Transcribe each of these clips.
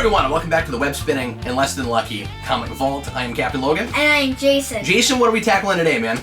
everyone, and welcome back to the web-spinning and less than lucky comic vault. I am Captain Logan. And I'm Jayson. Jason, what are we tackling today, man?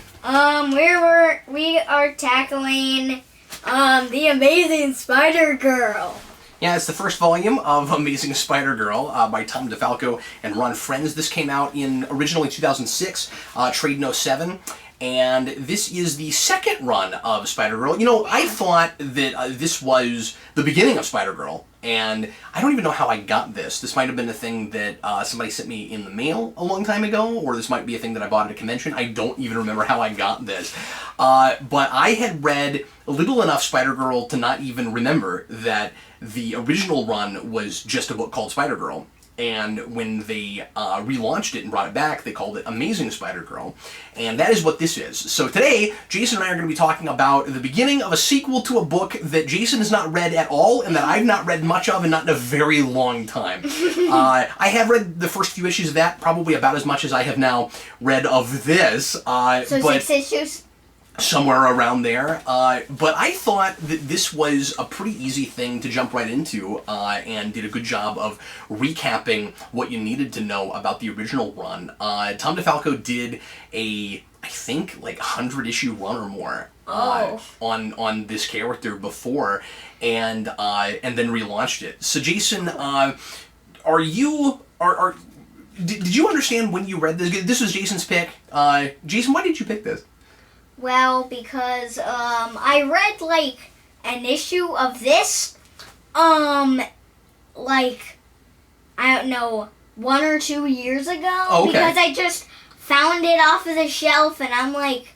We are tackling the Amazing Spider-Girl. Yeah, it's the first volume of Amazing Spider-Girl by Tom DeFalco and Ron Frenz. This came out in originally 2006, trade in 07. And this is the second run of Spider-Girl. You know, I thought that this was the beginning of Spider-Girl, and I don't even know how I got this. This might have been a thing that somebody sent me in the mail a long time ago, or this might be a thing that I bought at a convention. I don't even remember how I got this. But I had read little enough Spider-Girl to not even remember that the original run was just a book called Spider-Girl. And when they relaunched it and brought it back, they called it Amazing Spider-Girl. And that is what this is. So today, Jason and I are going to be talking about the beginning of a sequel to a book that Jason has not read at all, and that I've not read much of, and not in a very long time. I have read the first few issues of that, probably about as much as I have now read of this. So 6 issues? Somewhere around there, but I thought that this was a pretty easy thing to jump right into, and did a good job of recapping what you needed to know about the original run. Tom DeFalco did I think, like 100-issue run or more on this character before, and then relaunched it. So Jason, did you understand when you read this? This was Jason's pick. Jason, why did you pick this? Well, because I read like an issue of this, like I don't know, 1 or 2 years ago. Oh, okay. Because I just found it off of the shelf, and I'm like,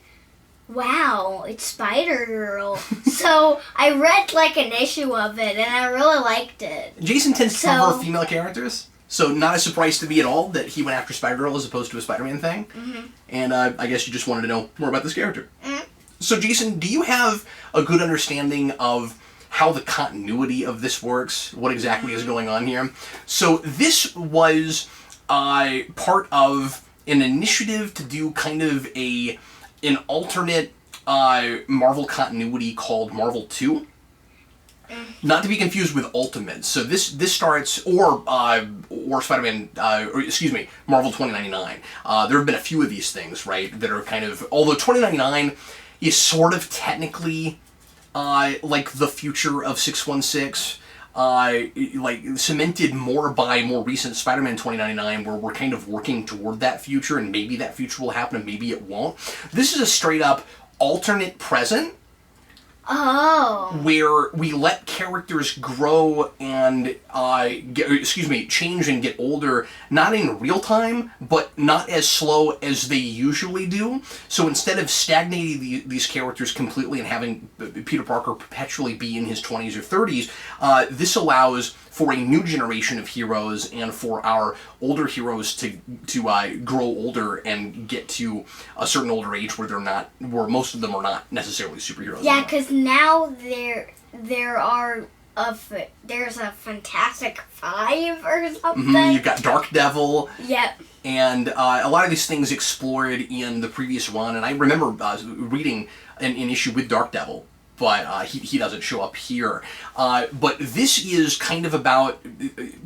wow, it's Spider-Girl. So I read like an issue of it, and I really liked it. Jason tends to prefer female characters. So not a surprise to me at all that he went after Spider-Girl as opposed to a Spider-Man thing. Mm-hmm. And I guess you just wanted to know more about this character. Mm-hmm. So Jason, do you have a good understanding of how the continuity of this works? What exactly is going on here? So this was part of an initiative to do kind of an alternate Marvel continuity called Marvel 2. Not to be confused with Ultimate. So this starts, or Spider-Man, Marvel 2099. There have been a few of these things, right, that are kind of, although 2099 is sort of technically like the future of 616, like cemented more by more recent Spider-Man 2099, where we're kind of working toward that future, and maybe that future will happen and maybe it won't. This is a straight up alternate present. Oh. Where we let characters grow and change and get older, not in real time, but not as slow as they usually do. So instead of stagnating these characters completely and having Peter Parker perpetually be in his 20s or 30s, this allows for a new generation of heroes and for our older heroes to grow older and get to a certain older age where most of them are not necessarily superheroes. Yeah, because now there's a Fantastic Five or something. Mm-hmm. You've got Dark Devil. Yep. And a lot of these things explored in the previous run, and I remember reading an issue with Dark Devil, but he doesn't show up here. But this is kind of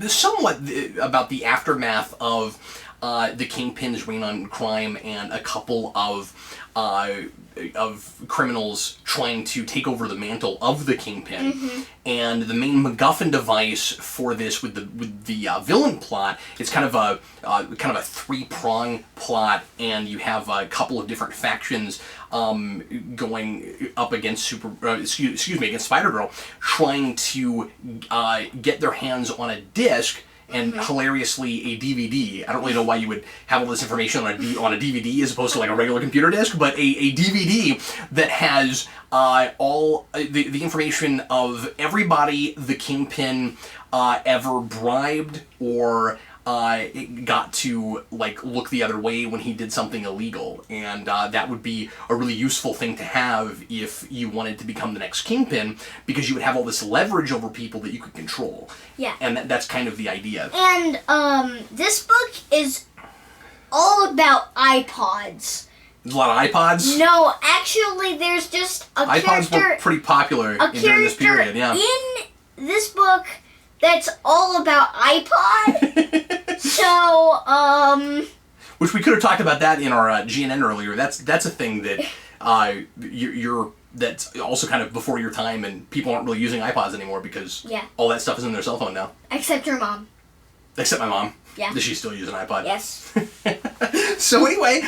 somewhat about the aftermath of the Kingpin's reign on crime and a couple of criminals trying to take over the mantle of the Kingpin. Mm-hmm. And the main MacGuffin device for this, with the villain plot, it's kind of a 3-prong plot, and you have a couple of different factions going up against against Spider-Girl, trying to get their hands on a disc. And hilariously, a DVD. I don't really know why you would have all this information on a DVD as opposed to like a regular computer disc, but a DVD that has all the information of everybody the Kingpin ever bribed or got to like look the other way when he did something illegal, and that would be a really useful thing to have if you wanted to become the next Kingpin, because you would have all this leverage over people that you could control. Yeah. And that's kind of the idea. And this book is all about iPods. There's a lot of iPods? No, actually, there's just a iPods character... were pretty popular during this period, yeah. In this book that's all about iPod. So, Which we could have talked about that in our GNN earlier. That's a thing that you're that's also kind of before your time, and people aren't really using iPods anymore because all that stuff is in their cell phone now. Except your mom. Except my mom. Yeah. Does she still use an iPod? Yes. So anyway,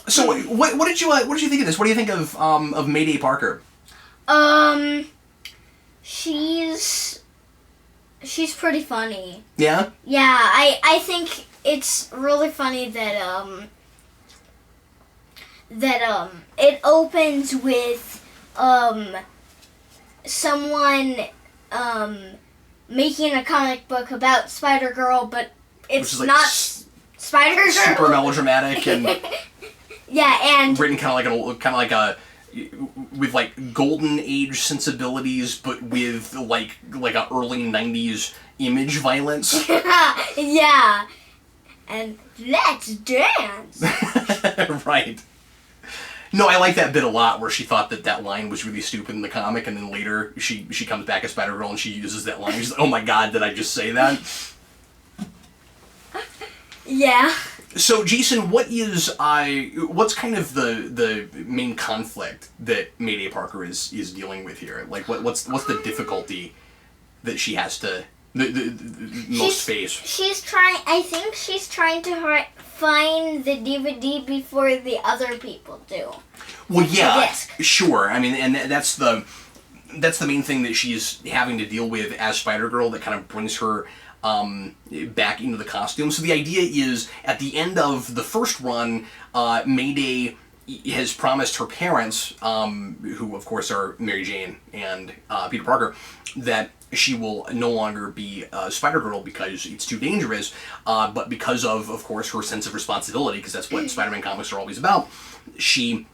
so what did you think of this? What do you think of Mayday Parker? She's pretty funny. Yeah? Yeah, I think it's really funny that it opens with someone making a comic book about Spider-Girl, but it's like not Spider-Girl. Super melodramatic and yeah, and written kind of like a with like golden age sensibilities, but with like a early 90s image violence. Yeah. And let's dance. Right. No, I like that bit a lot where she thought that line was really stupid in the comic, and then later she comes back as Spider-Girl and she uses that line. She's like, oh my god, did I just say that? Yeah. So, Jason, what's kind of the main conflict that Mayday Parker is dealing with here? Like, what's the difficulty that she has to most face? I think she's trying to find the DVD before the other people do. Well, yeah, sure. I mean, and that's the main thing that she's having to deal with as Spider-Girl that kind of brings her back into the costume. So the idea is, at the end of the first run, Mayday has promised her parents, who of course are Mary Jane and Peter Parker, that she will no longer be Spider-Girl because it's too dangerous, but because of course, her sense of responsibility, because that's what Spider-Man comics are always about, she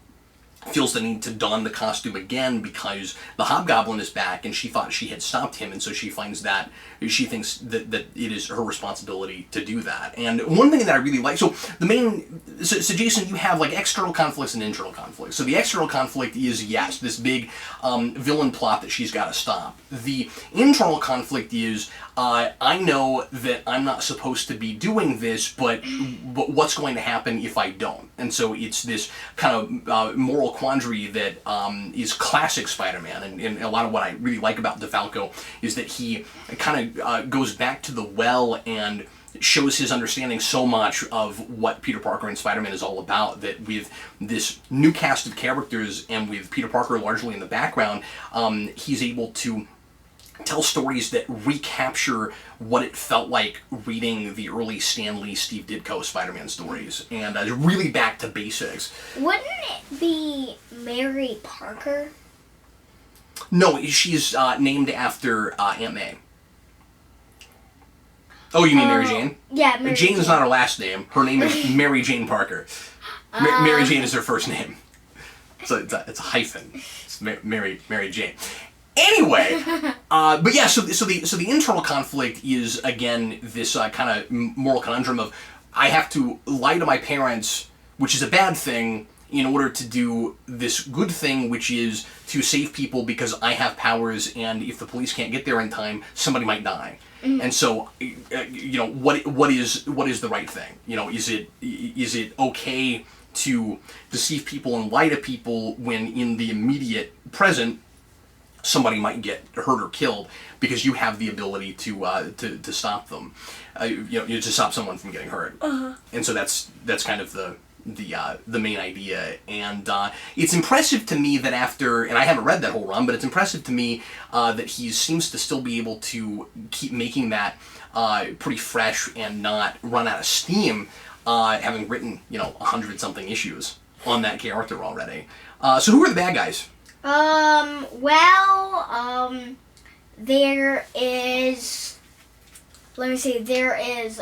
feels the need to don the costume again because the Hobgoblin is back, and she thought she had stopped him, and so she thinks that it is her responsibility to do that. And one thing that I really like, so Jason, you have like external conflicts and internal conflicts. So the external conflict is, yes, this big villain plot that she's got to stop. The internal conflict is, I know that I'm not supposed to be doing this, but what's going to happen if I don't? And so it's this kind of moral quandary that is classic Spider-Man, and a lot of what I really like about DeFalco is that he kind of goes back to the well and shows his understanding so much of what Peter Parker and Spider-Man is all about, that with this new cast of characters and with Peter Parker largely in the background, he's able to tell stories that recapture what it felt like reading the early Stan Lee, Steve Ditko Spider-Man stories, and really back to basics. Wouldn't it be Mary Parker? No, she's named after Aunt May. Oh, you mean Mary Jane? Yeah, Mary Jane. Jane is not her last name. Her name is Mary Jane Parker. Mary Jane is her first name. So it's a hyphen. It's Mary Jane. Anyway, but yeah, so the internal conflict is, again, this kind of moral conundrum of, I have to lie to my parents, which is a bad thing, in order to do this good thing, which is to save people because I have powers, and if the police can't get there in time, somebody might die. Mm-hmm. And so, what is the right thing? Is it okay to deceive people and lie to people when in the immediate present somebody might get hurt or killed because you have the ability to stop them, to stop someone from getting hurt. Uh-huh. And so that's kind of the main idea. And it's impressive to me that after, and I haven't read that whole run, but it's impressive to me that he seems to still be able to keep making that pretty fresh and not run out of steam, having written 100-something issues on that character already. So who are the bad guys? There is, let me see, there is,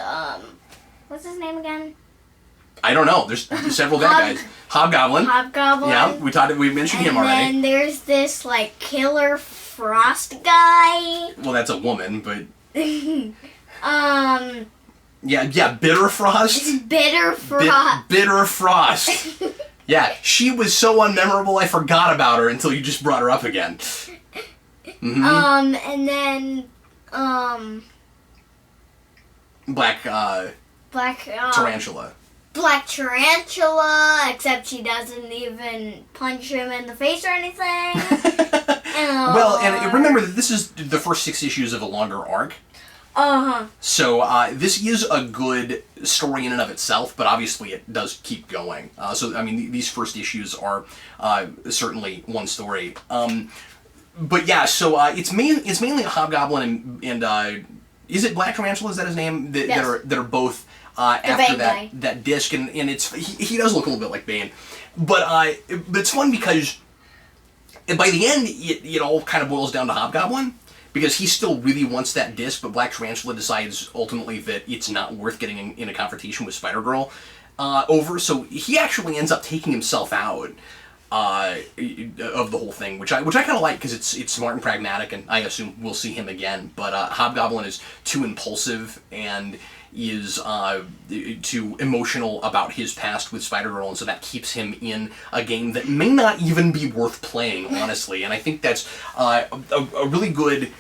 what's his name again? I don't know. There's several bad guys. Hobgoblin. Yeah, we mentioned him already. And then there's this, like, Killer Frost guy. Well, that's a woman, but... Yeah, Bitter Frost. Bitter Frost. Bitter Frost. Yeah, she was so unmemorable I forgot about her until you just brought her up again. Mm-hmm. And then, Black Tarantula. Black Tarantula, except she doesn't even punch him in the face or anything. Well, and remember that this is the first 6 issues of a longer arc. So this is a good story in and of itself, but obviously it does keep going. So I mean, these first issues are certainly one story. But yeah, so it's mainly a Hobgoblin and is it Black Tarantula? Is that his name? Yes. That are both after that disc, and it's he does look a little bit like Bane, but it's fun because by the end it all kind of boils down to Hobgoblin. Because he still really wants that disc, but Black Tarantula decides ultimately that it's not worth getting in a confrontation with Spider-Girl over. So he actually ends up taking himself out of the whole thing, which I kind of like because it's smart and pragmatic, and I assume we'll see him again. But Hobgoblin is too impulsive and is too emotional about his past with Spider-Girl, and so that keeps him in a game that may not even be worth playing, honestly. And I think that's a really good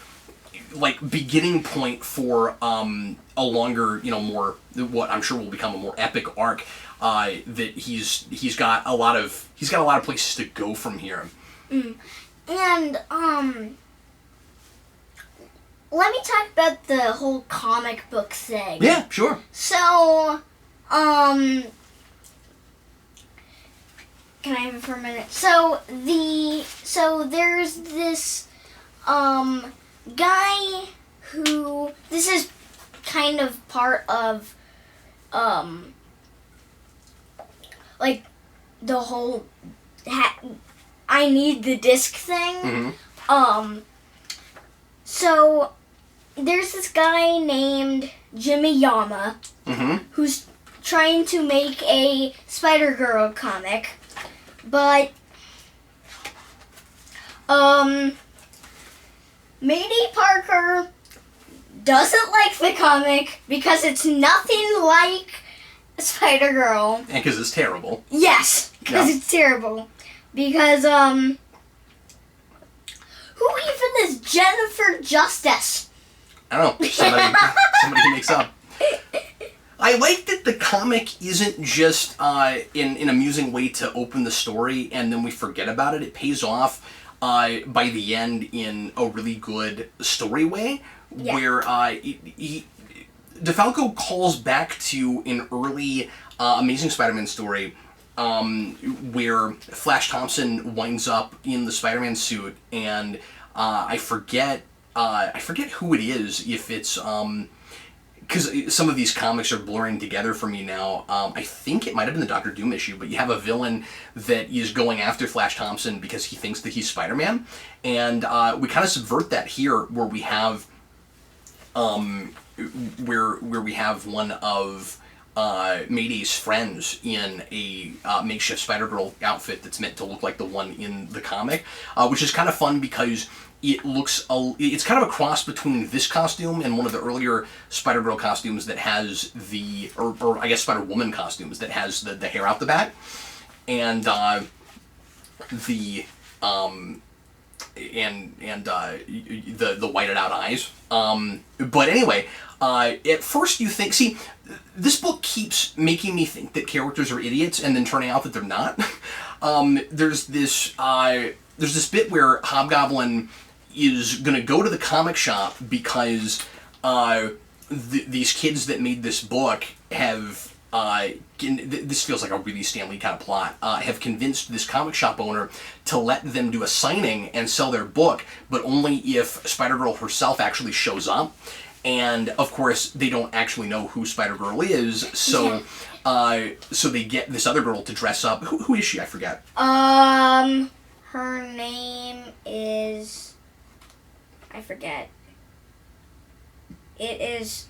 beginning point for a longer, more what I'm sure will become a more epic arc. That he's got a lot of places to go from here. And let me talk about the whole comic book thing. Yeah, sure. So, can I have it for a minute? So there's this guy who, this is kind of part of the whole I need the disc thing. Mm-hmm. So there's this guy named Jimmy Yama, mm-hmm. who's trying to make a Spider-Girl comic, but Mayday Parker doesn't like the comic because it's nothing like Spider-Girl. And because it's terrible. Yes, because it's terrible. Because, who even is Jennifer Justice? I don't know. Somebody who makes up. I like that the comic isn't just in an amusing way to open the story and then we forget about it. It pays off by the end in a really good story way, where DeFalco calls back to an early Amazing Spider-Man story where Flash Thompson winds up in the Spider-Man suit, and I forget who it is, if it's because some of these comics are blurring together for me now. I think it might have been the Doctor Doom issue, but you have a villain that is going after Flash Thompson because he thinks that he's Spider-Man, and we kind of subvert that here, where we have where we have one of Mayday's friends in a makeshift Spider-Girl outfit that's meant to look like the one in the comic, which is kind of fun because it's kind of a cross between this costume and one of the earlier Spider-Girl costumes that has or I guess Spider-Woman costumes that has the hair out the back, and the whited out eyes. But anyway, at first you think, see, this book keeps making me think that characters are idiots and then turning out that they're not. There's this bit where Hobgoblin is going to go to the comic shop because these kids that made this book have, this feels like a really Stan Lee kind of plot, have convinced this comic shop owner to let them do a signing and sell their book, but only if Spider-Girl herself actually shows up. And, of course, they don't actually know who Spider-Girl is, so so they get this other girl to dress up. Who is she? I forget. Her name is... I forget. It is...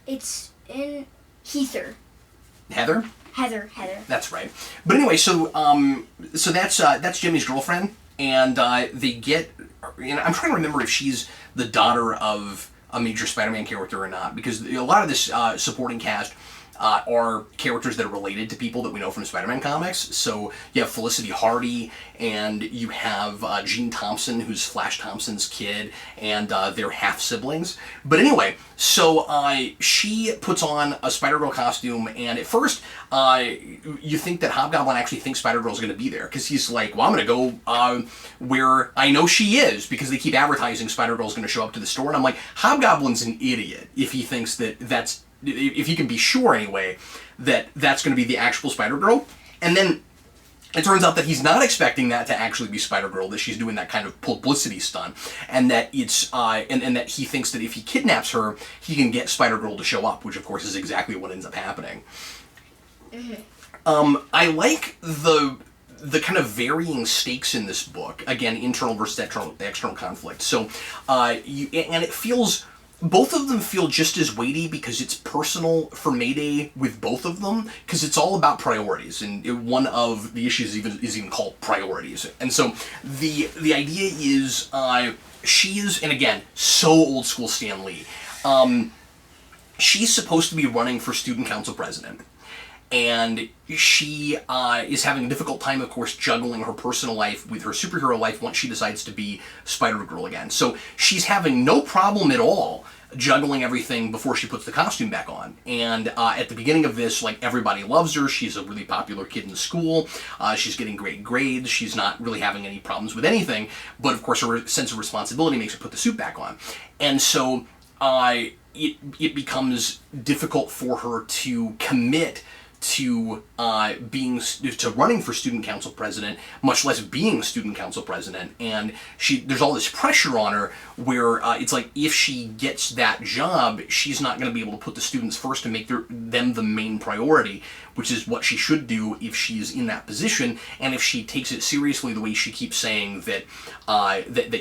It's in Heather. Heather? Heather. That's right. But anyway, so that's Jimmy's girlfriend, and they get... And I'm trying to remember if she's the daughter of a major Spider-Man character or not, because a lot of this supporting cast are characters that are related to people that we know from Spider-Man comics. So you have Felicity Hardy, and you have Jean Thompson, who's Flash Thompson's kid, and they're half-siblings. But anyway, so she puts on a Spider-Girl costume, and at first, you think that Hobgoblin actually thinks Spider-Girl's going to be there, because he's like, well, I'm going to go where I know she is, because they keep advertising Spider-Girl's going to show up to the store, and I'm like, Hobgoblin's an idiot if he thinks that if he can be sure anyway, that that's going to be the actual Spider-Girl. And then it turns out that he's not expecting that to actually be Spider-Girl, that she's doing that kind of publicity stunt, and that it's and that he thinks that if he kidnaps her, he can get Spider-Girl to show up, which of course is exactly what ends up happening. I like the kind of varying stakes in this book. Again, internal versus external conflict. So, and it feels. Both of them feel just as weighty because it's personal for Mayday with both of them, because it's all about priorities, and one of the issues is even called priorities. And so the idea is she is, and again, so old school Stan Lee, she's supposed to be running for student council president. And she is having a difficult time, of course, juggling her personal life with her superhero life once she decides to be Spider-Girl again. So she's having no problem at all juggling everything before she puts the costume back on. And at the beginning of this, like, everybody loves her. She's a really popular kid in the school. She's getting great grades. She's not really having any problems with anything. But, of course, her sense of responsibility makes her put the suit back on. And so it becomes difficult for her to commit to running for student council president, much less being student council president. And there's all this pressure on her where it's like, if she gets that job, she's not going to be able to put the students first and make them the main priority, which is what she should do if she's in that position. And if she takes it seriously the way she keeps saying that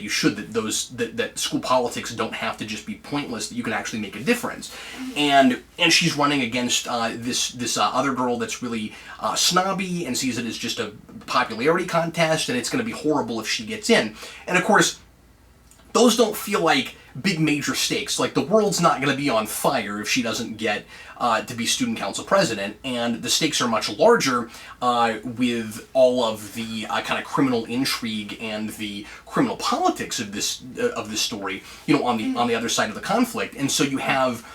you should, that school politics don't have to just be pointless, that you can actually make a difference. And she's running against this other girl that's really snobby and sees it as just a popularity contest, and it's going to be horrible if she gets in. And of course, those don't feel like big major stakes. Like, the world's not going to be on fire if she doesn't get to be student council president, and the stakes are much larger with all of the kind of criminal intrigue and the criminal politics of this story, on the other side of the conflict. And so you have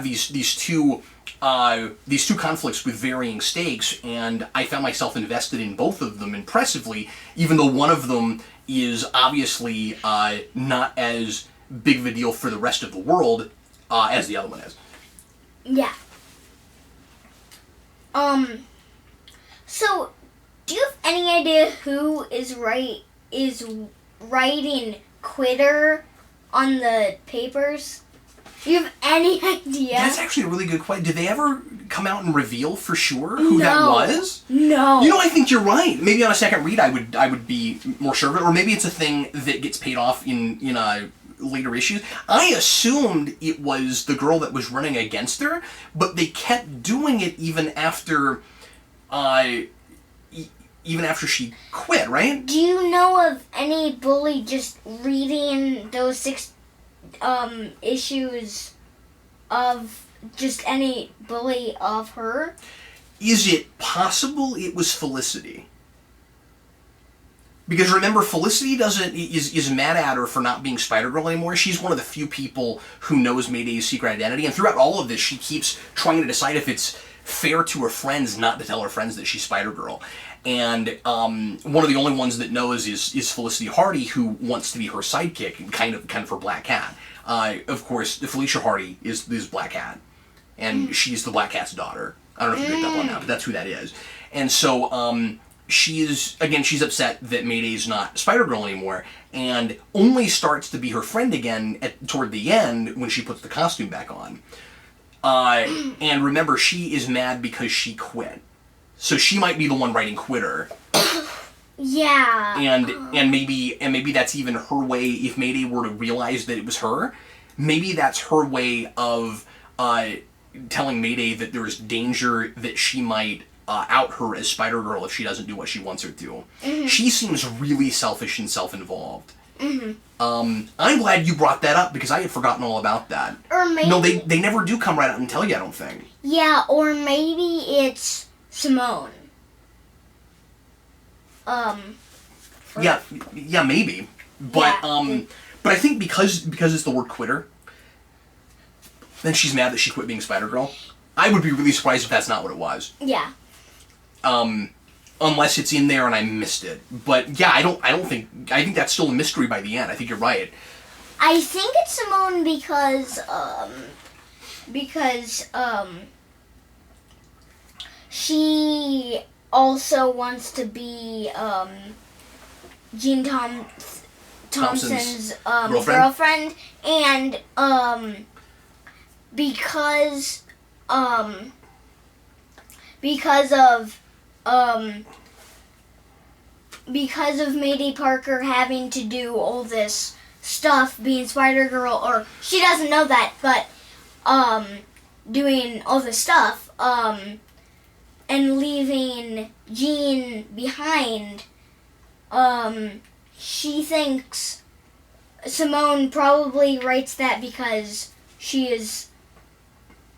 these two conflicts with varying stakes, and I found myself invested in both of them impressively, even though one of them is obviously not as big of a deal for the rest of the world as the other one is. Yeah. So, do you have any idea who is writing Quitter on the papers? Do you have any idea? That's actually a really good question. Did they ever come out and reveal for sure who that was? No. I think you're right. Maybe on a second read I would be more sure of it, or maybe it's a thing that gets paid off in later issues. I assumed it was the girl that was running against her, but they kept doing it even after she quit, right? Do you know of any bully just reading those 6 issues of just any bully of her? Is it possible it was Felicity? Because remember, Felicity is mad at her for not being Spider-Girl anymore. She's one of the few people who knows Mayday's secret identity, and throughout all of this, she keeps trying to decide if it's fair to her friends not to tell her friends that she's Spider-Girl. And one of the only ones that knows is Felicity Hardy, who wants to be her sidekick and kind of her Black Cat. Of course, Felicia Hardy is Black Cat, and she's the Black Cat's daughter. I don't know if you picked up on that, but that's who that is. And so she's upset that Mayday's not Spider-Girl anymore, and only starts to be her friend again toward the end when she puts the costume back on. And remember, she is mad because she quit. So she might be the one writing Quitter. Yeah. And maybe that's even her way, if Mayday were to realize that it was her, maybe that's her way of telling Mayday that there's danger that she might out her as Spider-Girl if she doesn't do what she wants her to. Mm-hmm. She seems really selfish and self-involved. I'm glad you brought that up because I had forgotten all about that. Or maybe... No, they never do come right out and tell you, I don't think. Yeah, or maybe it's Simone. Yeah, maybe. But Yeah. but I think because it's the word quitter, then she's mad that she quit being Spider-Girl. I would be really surprised if that's not what it was. Yeah. Unless it's in there and I missed it. But yeah, I think that's still a mystery by the end. I think you're right. I think it's Simone because she also wants to be Jean Thompson's girlfriend, and because of Mayday Parker having to do all this stuff being Spider-Girl, or she doesn't know that, but doing all this stuff and leaving Jean behind, she thinks Simone probably writes that because she is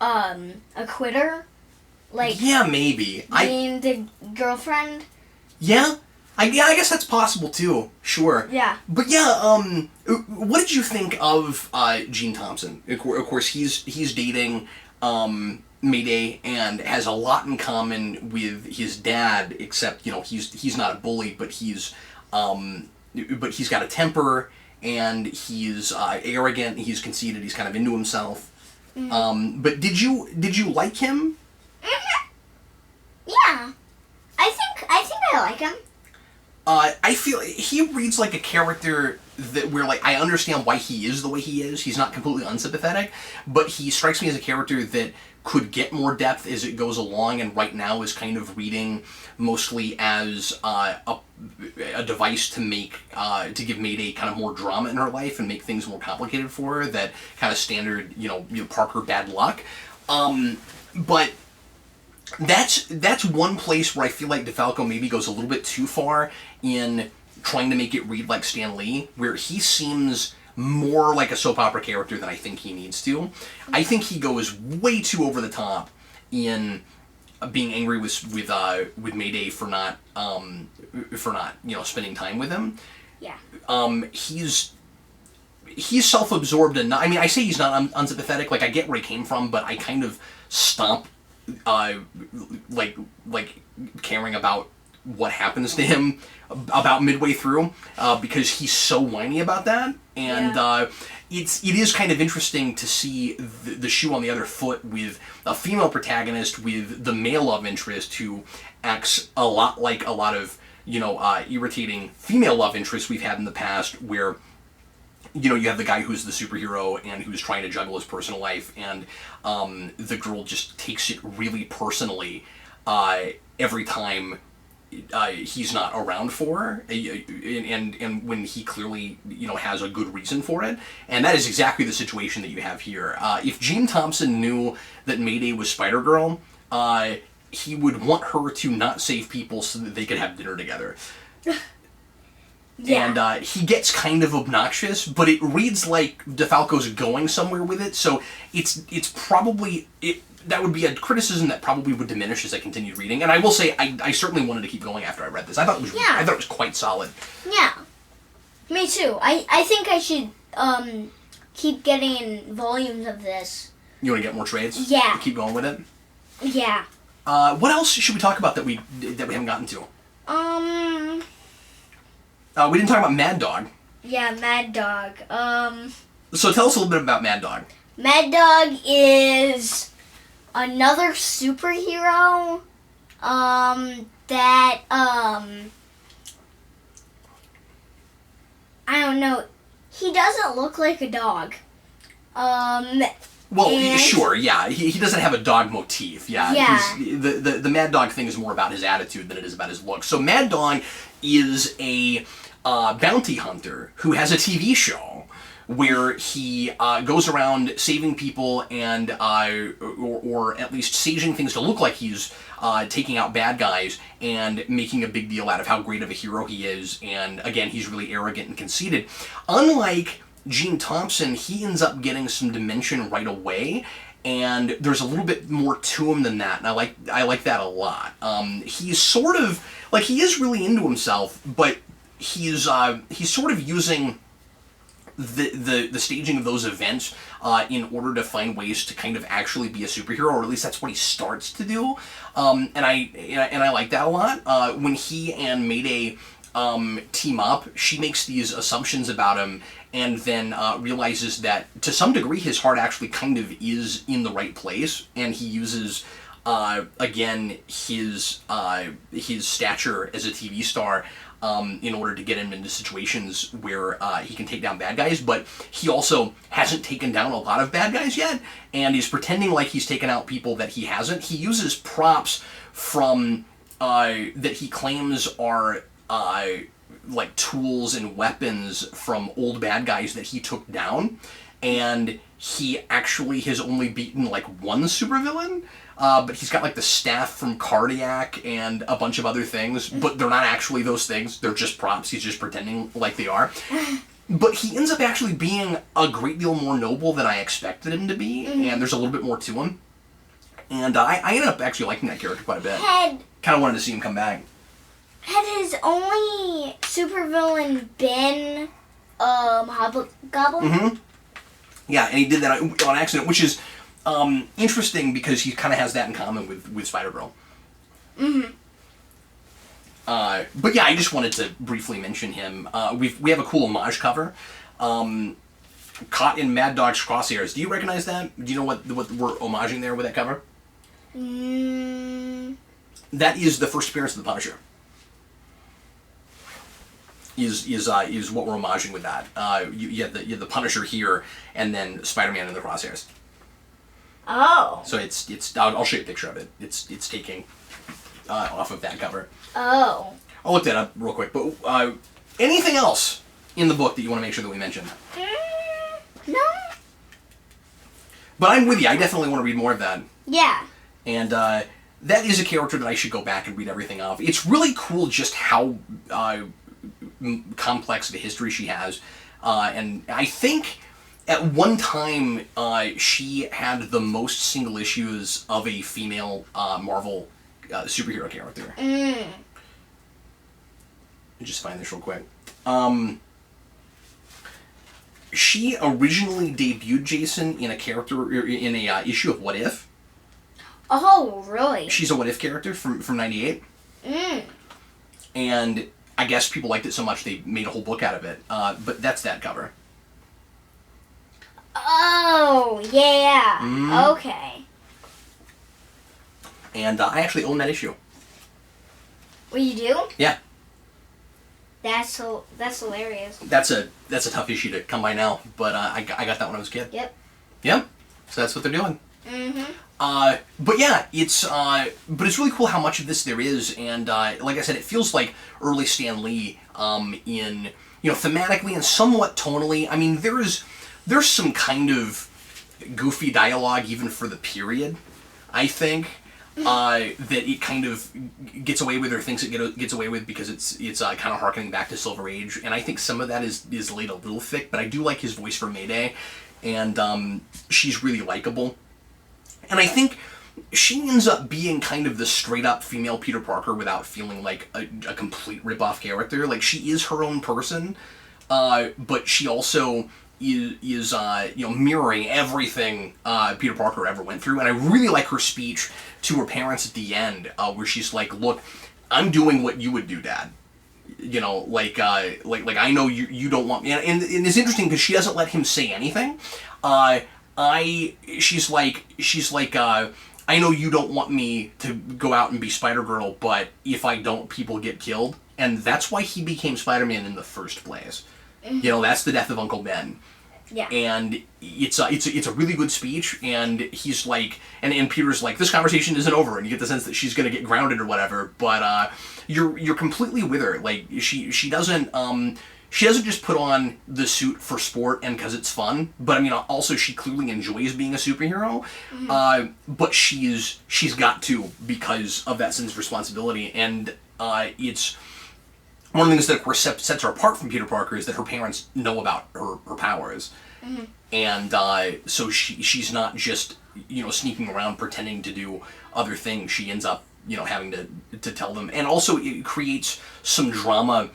a quitter, like yeah, maybe being the girlfriend. Yeah, I guess that's possible too. Sure. Yeah. But yeah, what did you think of Jean Thompson? Of course, he's dating Mayday and has a lot in common with his dad, except he's not a bully, but he's got a temper and he's arrogant. He's conceited. He's kind of into himself. Mm-hmm. But did you like him? Mm-hmm. Yeah, I think I like him. I feel he reads like a character where I understand why he is the way he is. He's not completely unsympathetic, but he strikes me as a character that could get more depth as it goes along, and right now is kind of reading mostly as a device to give Mayday kind of more drama in her life and make things more complicated for her. That kind of standard, Parker bad luck. But that's one place where I feel like DeFalco maybe goes a little bit too far in trying to make it read like Stan Lee, where he seems more like a soap opera character than I think he needs to. I think he goes way too over the top in being angry with Mayday for not spending time with him. Yeah. He's self-absorbed and not, I say he's not unsympathetic. I get where he came from, but I kind of stomp caring about what happens to him about midway through, because he's so whiny about that, and it is kind of interesting to see the shoe on the other foot with a female protagonist with the male love interest who acts a lot like a lot of irritating female love interests we've had in the past, where you have the guy who's the superhero and who's trying to juggle his personal life, and the girl just takes it really personally every time he's not around for her, and when he clearly has a good reason for it. And that is exactly the situation that you have here. If Jean Thompson knew that Mayday was Spider-Girl, he would want her to not save people so that they could have dinner together. Yeah. And he gets kind of obnoxious, but it reads like DeFalco's going somewhere with it, so it's probably that would be a criticism that probably would diminish as I continued reading. And I will say, I certainly wanted to keep going after I read this. I thought it was quite solid. Yeah, me too. I think I should keep getting volumes of this. You want to get more trades? Yeah. Keep going with it. Yeah. What else should we talk about that we haven't gotten to? We didn't talk about Mad Dog. Yeah, Mad Dog. So tell us a little bit about Mad Dog. Mad Dog is another superhero that I don't know. He doesn't look like a dog. Well, sure, yeah. He doesn't have a dog motif. Yeah. The Mad Dog thing is more about his attitude than it is about his look. So Mad Dog is a bounty hunter who has a TV show where he goes around saving people and or at least staging things to look like he's taking out bad guys and making a big deal out of how great of a hero he is. And again, he's really arrogant and conceited. Unlike Gene Thompson, he ends up getting some dimension right away, and there's a little bit more to him than that, and I like that a lot. He's sort of like, he is really into himself, but he's sort of using the staging of those events in order to find ways to kind of actually be a superhero, or at least that's what he starts to do. And I like that a lot. When he and Mayday team up, she makes these assumptions about him, and then realizes that to some degree his heart actually kind of is in the right place, and he uses again his stature as a TV star in order to get him into situations where he can take down bad guys. But he also hasn't taken down a lot of bad guys yet, and he's pretending like he's taken out people that he hasn't. He uses props from that he claims are like tools and weapons from old bad guys that he took down, and he actually has only beaten like one supervillain, but he's got like the staff from Cardiac and a bunch of other things, but they're not actually those things, they're just props. He's just pretending like they are. But he ends up actually being a great deal more noble than I expected him to be, and there's a little bit more to him. And I ended up actually liking that character quite a bit. Kind of wanted to see him come back. Had his only supervillain been Hobgoblin? Mm-hmm. Yeah, and he did that on accident, which is interesting because he kind of has that in common with Spider-Girl. Mm-hmm. But yeah, I just wanted to briefly mention him. We have a cool homage cover, caught in Mad Dog's crosshairs. Do you recognize that? Do you know what we're homaging there with that cover? That is the first appearance of the Punisher. Is what we're homaging with that. You have the Punisher here, and then Spider-Man in the crosshairs. Oh. So it's I'll show you a picture of it. It's taking off of that cover. Oh. I'll look that up real quick. But anything else in the book that you want to make sure that we mention? No. But I'm with you. I definitely want to read more of that. Yeah. And that is a character that I should go back and read everything of. It's really cool just how complex of a history she has, and I think at one time she had the most single issues of a female Marvel superhero character. Let me just find this real quick. She originally debuted Jayson in a issue of What If. Oh, really? She's a What If character from '98. And I guess people liked it so much they made a whole book out of it. But that's that cover. Oh, yeah. Okay. And I actually own that issue. Well, you do? Yeah. That's hilarious. That's a tough issue to come by now, but I got that when I was a kid. Yep. Yep. So that's what they're doing. Mm-hmm. But yeah, it's really cool how much of this there is, and like I said, it feels like early Stan Lee in, thematically and somewhat tonally. I mean, there's some kind of goofy dialogue even for the period, I think, that it kind of gets away with, or thinks it gets away with, because it's kind of harkening back to Silver Age, and I think some of that is laid a little thick, but I do like his voice for Mayday, and she's really likable. And I think she ends up being kind of the straight-up female Peter Parker without feeling like a complete rip-off character. Like, she is her own person, but she also is mirroring everything Peter Parker ever went through. And I really like her speech to her parents at the end, where she's like, "Look, I'm doing what you would do, Dad. Like I know you don't want me." And it's interesting because she doesn't let him say anything. She's like, I know you don't want me to go out and be Spider-Girl, but if I don't, people get killed. And that's why he became Spider-Man in the first place. Mm-hmm. That's the death of Uncle Ben. Yeah. And it's a really good speech, and he's like, and Peter's like, this conversation isn't over, and you get the sense that she's gonna get grounded or whatever, but you're completely with her. Like, she doesn't she doesn't just put on the suit for sport and because it's fun, but I mean, also she clearly enjoys being a superhero. But she's got to because of that sense of responsibility, and it's one of the things that of course sets her apart from Peter Parker is that her parents know about her powers, and so she's not just sneaking around pretending to do other things. She ends up having to tell them, and also it creates some drama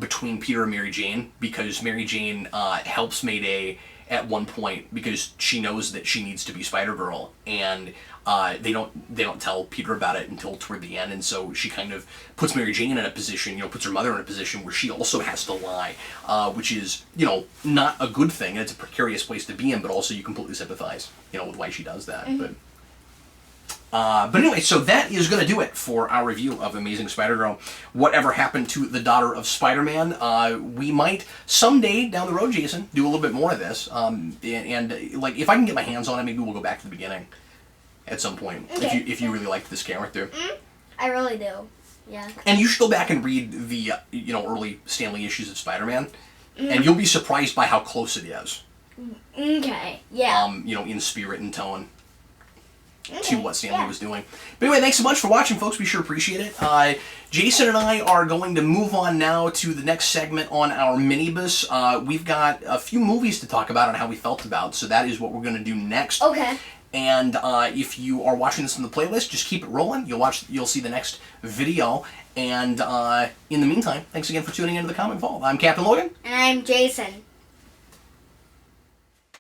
between Peter and Mary Jane, because Mary Jane helps Mayday at one point because she knows that she needs to be Spider-Girl, and they don't tell Peter about it until toward the end, and so she kind of puts Mary Jane in a position, puts her mother in a position where she also has to lie, which is not a good thing, and it's a precarious place to be in, but also you completely sympathize with why she does that. But anyway, so that is going to do it for our review of Amazing Spider-Girl. Whatever happened to the daughter of Spider-Man? We might someday down the road, Jason, do a little bit more of this. And like, if I can get my hands on it, maybe we'll go back to the beginning at some point. Okay. If you really liked this character. I really do. Yeah. And you should go back and read the early Stan Lee issues of Spider-Man, and you'll be surprised by how close it is. Okay. Yeah. In spirit and tone. To what Stan Lee was doing. But anyway, thanks so much for watching, folks. We sure appreciate it. Jason and I are going to move on now to the next segment on our minibus. We've got a few movies to talk about and how we felt about, so that is what we're going to do next. Okay. And if you are watching this in the playlist, just keep it rolling. You'll see the next video. And in the meantime, thanks again for tuning into the Comic Vault. I'm Captain Logan. And I'm Jason.